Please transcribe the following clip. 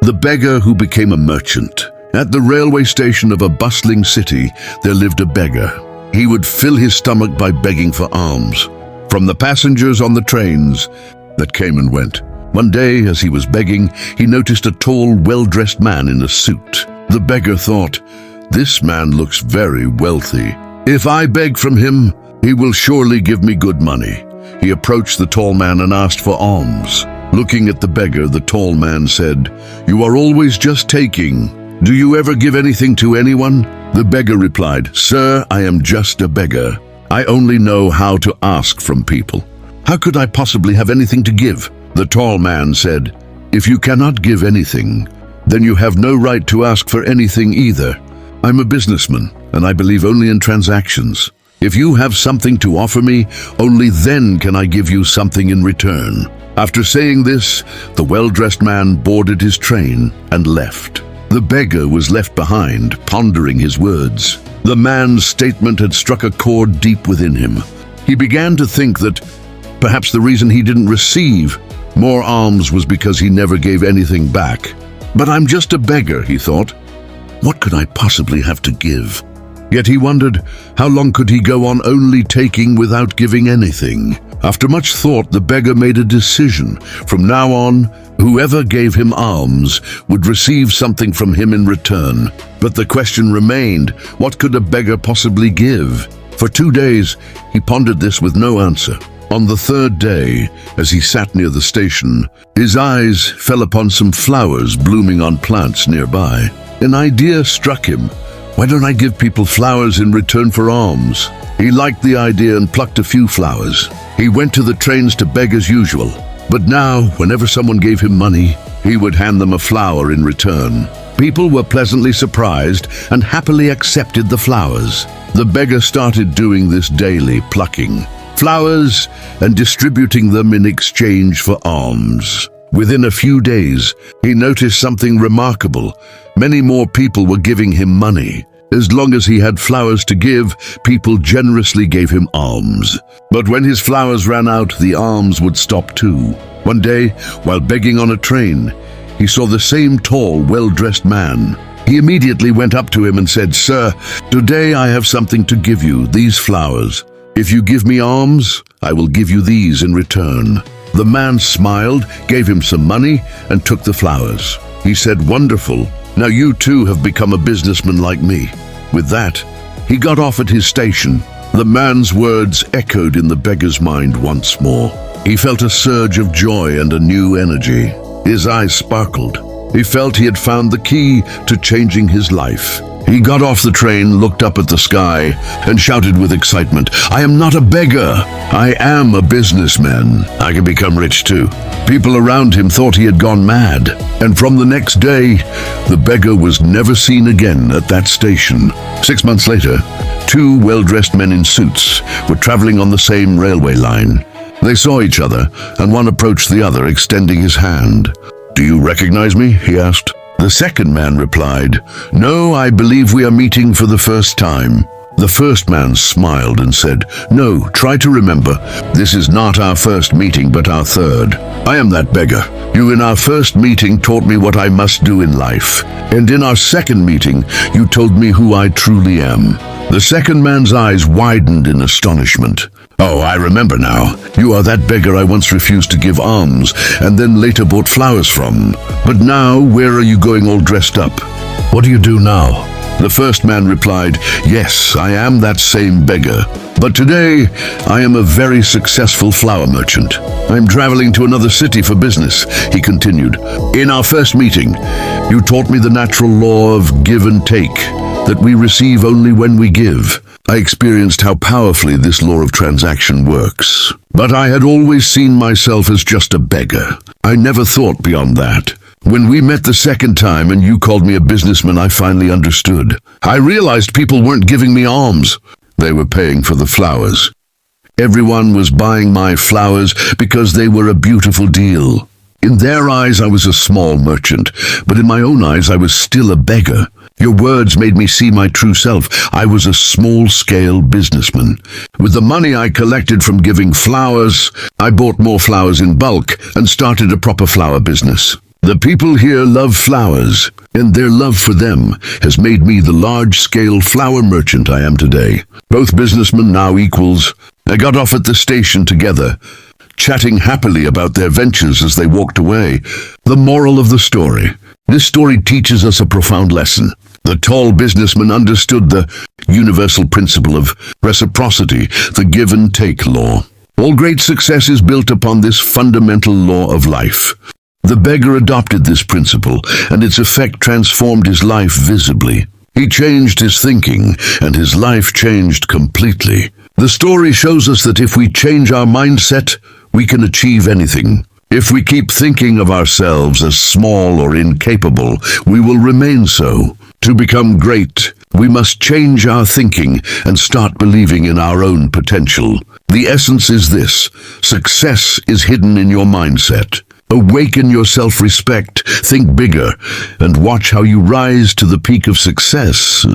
The beggar who became a merchant. At the railway station of a bustling city, there lived a beggar. He would fill his stomach by begging for alms from the passengers on the trains that came and went. One day, as he was begging, he noticed a tall, well-dressed man in a suit. The beggar thought, "This man looks very wealthy. If I beg from him, he will surely give me good money." He approached the tall man and asked for alms. Looking at the beggar, the tall man said, "You are always just taking. Do you ever give anything to anyone?" The beggar replied, "Sir, I am just a beggar. I only know how to ask from people. How could I possibly have anything to give?" The tall man said, "If you cannot give anything, then you have no right to ask for anything either. I'm a businessman, and I believe only in transactions. If you have something to offer me, only then can I give you something in return." After saying this, the well-dressed man boarded his train and left. The beggar was left behind, pondering his words. The man's statement had struck a chord deep within him. He began to think that perhaps the reason he didn't receive more alms was because he never gave anything back. "But I'm just a beggar," he thought. "What could I possibly have to give?" Yet he wondered, how long could he go on only taking without giving anything? After much thought, the beggar made a decision. From now on, whoever gave him alms would receive something from him in return. But the question remained, what could a beggar possibly give? For 2 days, he pondered this with no answer. On the third day, as he sat near the station, his eyes fell upon some flowers blooming on plants nearby. An idea struck him. Why don't I give people flowers in return for alms? He liked the idea and plucked a few flowers. He went to the trains to beg as usual. But now, whenever someone gave him money, he would hand them a flower in return. People were pleasantly surprised and happily accepted the flowers. The beggar started doing this daily, plucking flowers and distributing them in exchange for alms. Within a few days, he noticed something remarkable. Many more people were giving him money. As long as he had flowers to give, people generously gave him alms. But when his flowers ran out, the alms would stop too. One day, while begging on a train, he saw the same tall, well-dressed man. He immediately went up to him and said, "Sir, today I have something to give you, these flowers. If you give me alms, I will give you these in return." The man smiled, gave him some money, and took the flowers. He said, "Wonderful. Now you too have become a businessman like me." With that, he got off at his station. The man's words echoed in the beggar's mind once more. He felt a surge of joy and a new energy. His eyes sparkled. He felt he had found the key to changing his life. He got off the train, looked up at the sky, and shouted with excitement, "I am not a beggar. I am a businessman. I can become rich too." People around him thought he had gone mad, and from the next day, the beggar was never seen again at that station. 6 months later, 2 well-dressed men in suits were traveling on the same railway line. They saw each other, and one approached the other, extending his hand. "Do you recognize me?" he asked. The second man replied, "No, I believe we are meeting for the first time." The first man smiled and said, "No, try to remember, this is not our first meeting but our third. I am that beggar. You in our first meeting taught me what I must do in life, and in our second meeting you told me who I truly am." The second man's eyes widened in astonishment. "Oh, I remember now. You are that beggar I once refused to give alms and then later bought flowers from. But now, where are you going all dressed up? What do you do now?" The first man replied, "Yes, I am that same beggar. But today, I am a very successful flower merchant. I'm traveling to another city for business," he continued. "In our first meeting, you taught me the natural law of give and take, that we receive only when we give. I experienced how powerfully this law of transaction works. But I had always seen myself as just a beggar. I never thought beyond that. When we met the second time and you called me a businessman, I finally understood. I realized people weren't giving me alms. They were paying for the flowers. Everyone was buying my flowers because they were a beautiful deal. In their eyes, I was a small merchant, but in my own eyes, I was still a beggar. Your words made me see my true self. I was a small-scale businessman. With the money I collected from giving flowers, I bought more flowers in bulk and started a proper flower business. The people here love flowers, and their love for them has made me the large-scale flower merchant I am today. Both businessmen now equals. I got off at the station together, chatting happily about their ventures as they walked away. The moral of the story. This story teaches us a profound lesson. The tall businessman understood the universal principle of reciprocity, the give and take law. All great success is built upon this fundamental law of life. The beggar adopted this principle, and its effect transformed his life visibly. He changed his thinking, and his life changed completely. The story shows us that if we change our mindset, we can achieve anything. If we keep thinking of ourselves as small or incapable, we will remain so. To become great, we must change our thinking and start believing in our own potential. The essence is this: success is hidden in your mindset. Awaken your self-respect, think bigger, and watch how you rise to the peak of success.